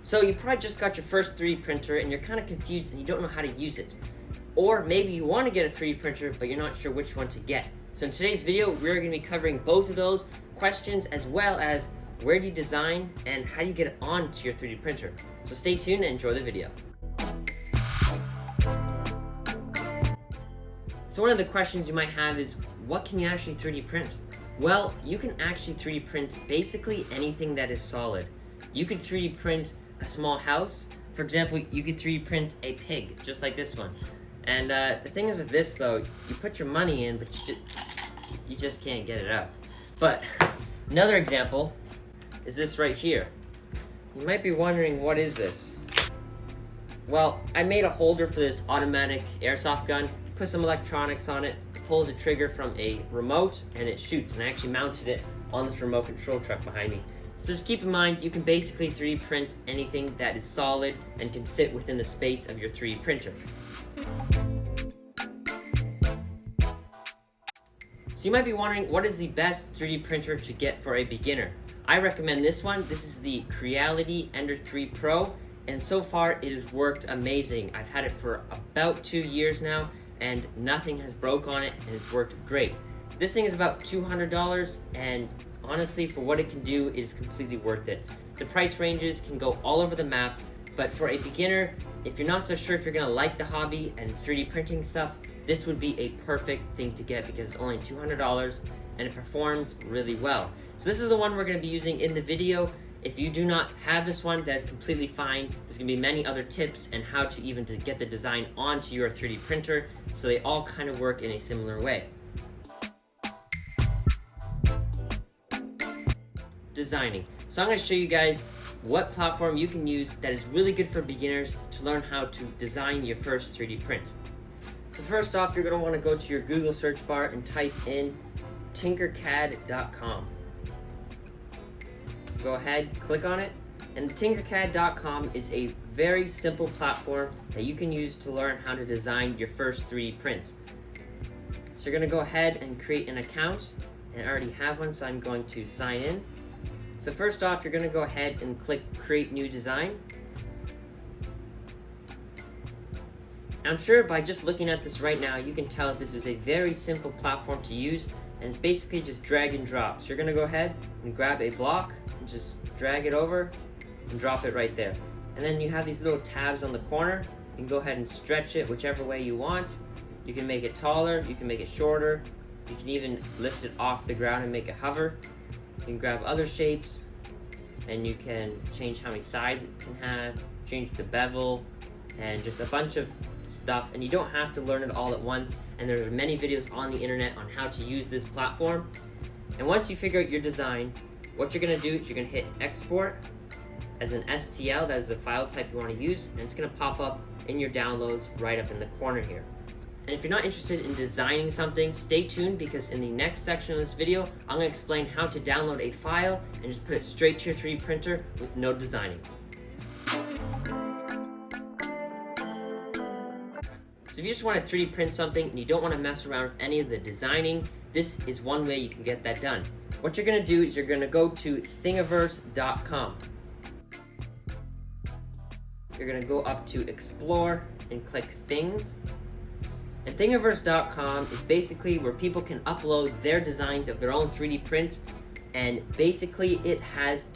So you probably just got your first 3D printer and you're kind of confused and you don't know how to use it. Or maybe you want to get a 3D printer but you're not sure which one to get. So in today's video, we're going to be covering both of those questions as well as where do you design and how do you get it onto your 3D printer. So stay tuned and enjoy the video. So one of the questions you might have is, what can you actually 3D print? Well, you can actually 3D print basically anything that is solid. You could 3D print a small house. For example, you could 3D print a pig, just like this one. And the thing is with this though, you put your money in, but you just can't get it out. But another example is this right here. You might be wondering, what is this? Well, I made a holder for this automatic airsoft gun, put some electronics on it, pulls a trigger from a remote, and it shoots. And I actually mounted it on this remote control truck behind me. So just keep in mind, you can basically 3D print anything that is solid and can fit within the space of your 3D printer. So you might be wondering, what is the best 3D printer to get for a beginner? I recommend this one. This is the Creality Ender 3 Pro, and so far it has worked amazing. I've had it for about 2 years now, and nothing has broke on it, and it's worked great. This thing is about $200, and honestly, for what it can do, it is completely worth it. The price ranges can go all over the map, but for a beginner, if you're not so sure if you're gonna like the hobby and 3D printing stuff, this would be a perfect thing to get because it's only $200 and it performs really well. So this is the one we're gonna be using in the video. If you do not have this one, that's completely fine. There's gonna be many other tips and how to even to get the design onto your 3D printer, so they all kind of work in a similar way. Designing. So I'm going to show you guys what platform you can use that is really good for beginners to learn how to design your first 3D print. So first off, you're going to want to go to your Google search bar and type in tinkercad.com. Go ahead, click on it, and tinkercad.com is a very simple platform that you can use to learn how to design your first 3D prints. So you're going to go ahead and create an account, and I already have one, so I'm going to sign in. So first off, you're going to go ahead and click Create New Design. I'm sure by just looking at this right now, you can tell that this is a very simple platform to use, and it's basically just drag and drop. So you're going to go ahead and grab a block and just drag it over and drop it right there. And then you have these little tabs on the corner. You can go ahead and stretch it whichever way you want. You can make it taller, you can make it shorter, you can even lift it off the ground and make it hover. You can grab other shapes, and you can change how many sides it can have, change the bevel, and just a bunch of stuff. And you don't have to learn it all at once, and there are many videos on the internet on how to use this platform. And once you figure out your design, what you're going to do is you're going to hit export as an STL, that is the file type you want to use, and it's going to pop up in your downloads right up in the corner here. And if you're not interested in designing something, stay tuned, because in the next section of this video, I'm going to explain how to download a file and just put it straight to your 3D printer with no designing. So if you just want to 3D print something and you don't want to mess around with any of the designing, this is one way you can get that done. What you're going to do is you're going to go to thingiverse.com. You're going to go up to Explore and click Things. And Thingiverse.com is basically where people can upload their designs of their own 3D prints, and basically it has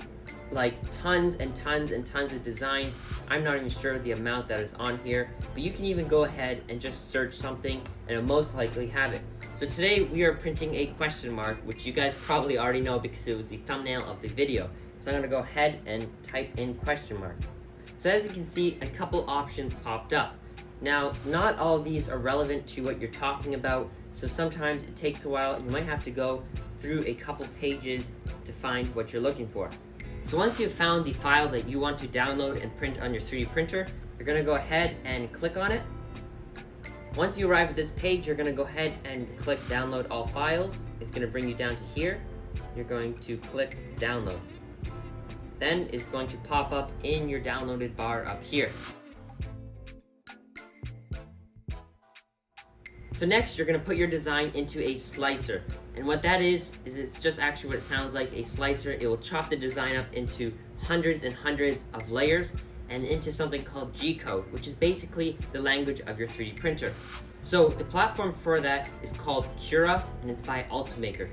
like tons and tons and tons of designs. I'm not even sure the amount that is on here, but you can even go ahead and just search something and it'll most likely have it. So today we are printing a question mark, which you guys probably already know because it was the thumbnail of the video. So I'm going to go ahead and type in question mark. So as you can see, a couple options popped up. Now, not all of these are relevant to what you're talking about, so sometimes it takes a while. You might have to go through a couple pages to find what you're looking for. So once you've found the file that you want to download and print on your 3D printer, you're going to go ahead and click on it. Once you arrive at this page, you're going to go ahead and click Download All Files. It's going to bring you down to here. You're going to click Download. Then it's going to pop up in your downloaded bar up here. So next, you're going to put your design into a slicer. And what that is it's just actually what it sounds like, a slicer. It will chop the design up into hundreds and hundreds of layers and into something called G-code, which is basically the language of your 3D printer. So the platform for that is called Cura, and it's by Ultimaker.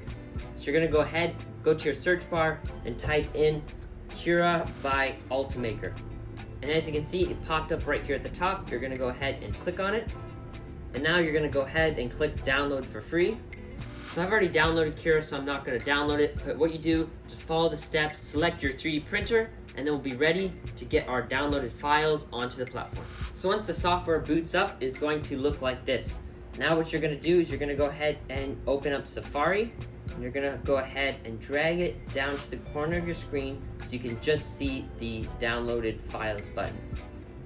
So you're gonna go ahead, go to your search bar and type in Cura by Ultimaker. And as you can see, it popped up right here at the top. You're gonna go ahead and click on it. And now you're gonna go ahead and click download for free. So I've already downloaded Cura, so I'm not gonna download it, but what you do, just follow the steps, select your 3D printer, and then we'll be ready to get our downloaded files onto the platform. So once the software boots up, it's going to look like this. Now what you're gonna do is you're gonna go ahead and open up Safari, and you're gonna go ahead and drag it down to the corner of your screen so you can just see the downloaded files button.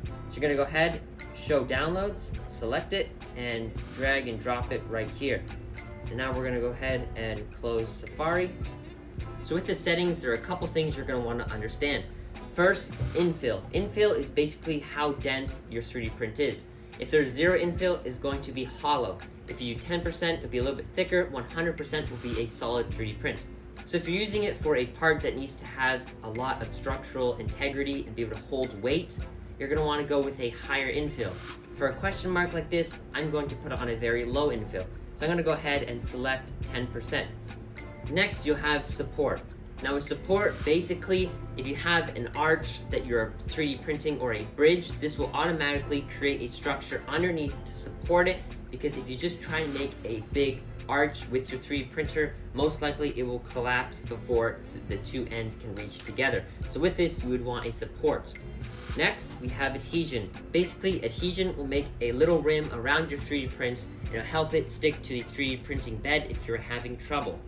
So you're gonna go ahead, show downloads, select it, and drag and drop it right here. And now we're gonna go ahead and close Safari. So with the settings, there are a couple things you're gonna wanna understand. First, infill. Infill is basically how dense your 3D print is. If there's 0 infill, it's going to be hollow. If you do 10%, it'll be a little bit thicker. 100% will be a solid 3D print. So if you're using it for a part that needs to have a lot of structural integrity and be able to hold weight, you're gonna wanna go with a higher infill. For a question mark like this, I'm going to put it on a very low infill. So I'm gonna go ahead and select 10%. Next, you'll have support. Now with support, basically, if you have an arch that you're 3D printing or a bridge, this will automatically create a structure underneath to support it, because if you just try and make a big arch with your 3D printer, most likely it will collapse before the two ends can reach together. So with this, you would want a support. Next, we have adhesion. Basically, adhesion will make a little rim around your 3D print and it'll help it stick to the 3D printing bed if you're having trouble.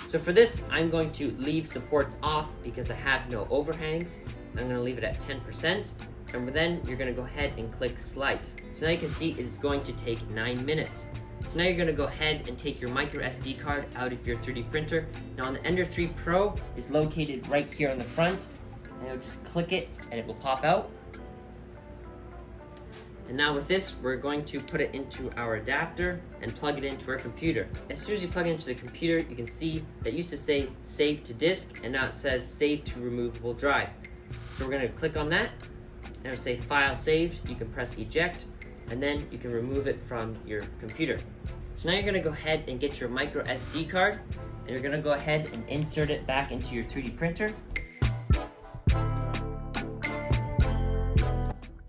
So for this, I'm going to leave supports off because I have no overhangs. I'm gonna leave it at 10%, and then you're gonna go ahead and click slice. So now you can see it's going to take 9 minutes. So now you're gonna go ahead and take your micro SD card out of your 3D printer. Now the Ender 3 Pro is located right here on the front, and you'll just click it and it will pop out. And now with this, we're going to put it into our adapter and plug it into our computer. As soon as you plug it into the computer, you can see that it used to say save to disk, and now it says save to removable drive. So we're gonna click on that, and it'll say file saved. You can press eject, and then you can remove it from your computer. So now you're gonna go ahead and get your micro SD card, and you're gonna go ahead and insert it back into your 3D printer.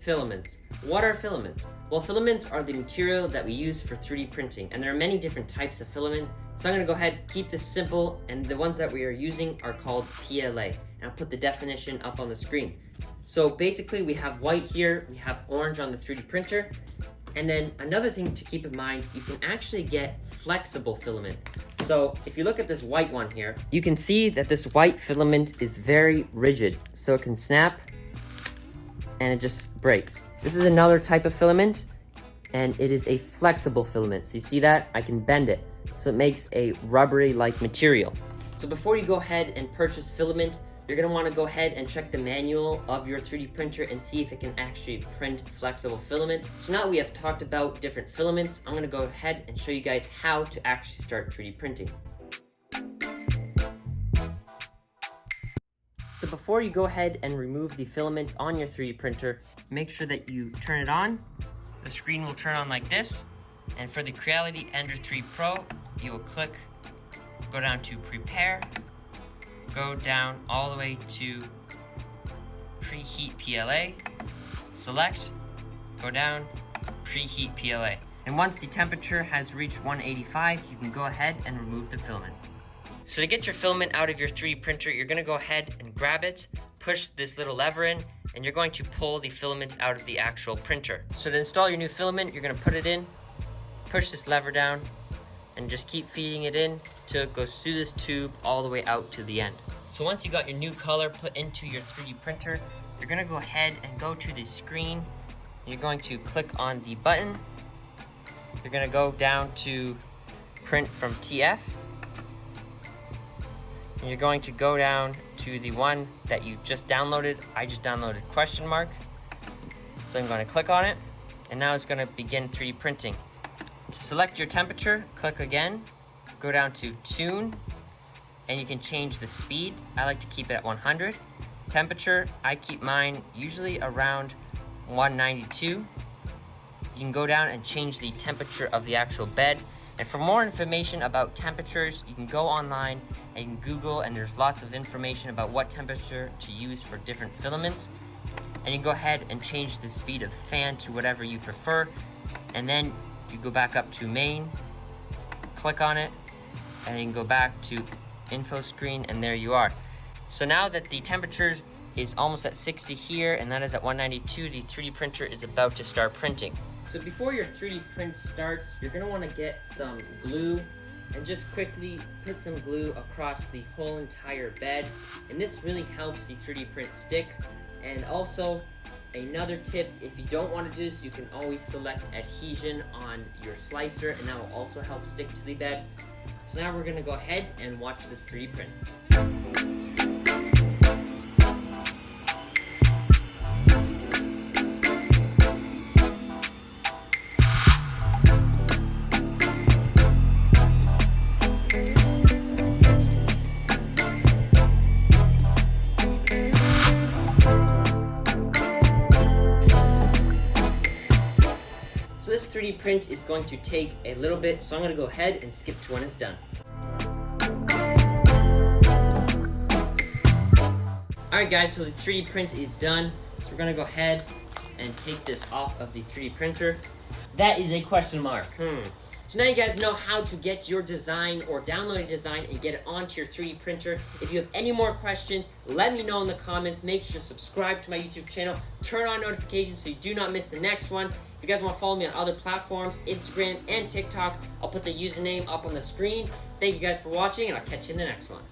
Filaments. What are filaments? Well, filaments are the material that we use for 3D printing, and there are many different types of filament. So I'm gonna go ahead, keep this simple, and the ones that we are using are called PLA. And I'll put the definition up on the screen. So basically we have white here, we have orange on the 3D printer, and then another thing to keep in mind, you can actually get flexible filament. So if you look at this white one here, you can see that this white filament is very rigid. So it can snap, and it just breaks. This is another type of filament, and it is a flexible filament. So you see that? I can bend it. So it makes a rubbery-like material. So before you go ahead and purchase filament, you're gonna wanna go ahead and check the manual of your 3D printer and see if it can actually print flexible filament. So now that we have talked about different filaments, I'm gonna go ahead and show you guys how to actually start 3D printing. So before you go ahead and remove the filament on your 3D printer, make sure that you turn it on. The screen will turn on like this. And for the Creality Ender 3 Pro, you will go down to Prepare, go down all the way to Preheat PLA, select, go down, Preheat PLA. And once the temperature has reached 185, you can go ahead and remove the filament. So to get your filament out of your 3D printer, you're gonna go ahead and grab it, push this little lever in, and you're going to pull the filament out of the actual printer. So to install your new filament, you're gonna put it in, push this lever down, and just keep feeding it in till it goes through this tube all the way out to the end. So once you got your new color put into your 3D printer, you're gonna go ahead and go to the screen. You're going to click on the button. You're gonna go down to Print from TF. And you're going to go down to the one that you just downloaded. I just downloaded ? So I'm going to click on it, and now it's going to begin 3D printing. To select your temperature, click again, go down to Tune, and you can change the speed. I like to keep it at 100. Temperature, I keep mine usually around 192. You can go down and change the temperature of the actual bed. And for more information about temperatures, you can go online and you can Google, and there's lots of information about what temperature to use for different filaments. And you can go ahead and change the speed of the fan to whatever you prefer. And then you go back up to main, click on it, and you can go back to info screen, and there you are. So now that the temperature is almost at 60 here, and that is at 192, the 3D printer is about to start printing. So before your 3D print starts, you're gonna wanna get some glue and just quickly put some glue across the whole entire bed. And this really helps the 3D print stick. And also, another tip, if you don't wanna do this, you can always select adhesion on your slicer, and that will also help stick to the bed. So now we're gonna go ahead and watch this 3D print. So this 3D print is going to take a little bit, so I'm going to go ahead and skip to when it's done. Alright guys, so the 3D print is done. So we're going to go ahead and take this off of the 3D printer. That is a question mark. So now you guys know how to get your design or download a design and get it onto your 3D printer. If you have any more questions, let me know in the comments. Make sure to subscribe to my YouTube channel. Turn on notifications so you do not miss the next one. If you guys want to follow me on other platforms, Instagram and TikTok, I'll put the username up on the screen. Thank you guys for watching, and I'll catch you in the next one.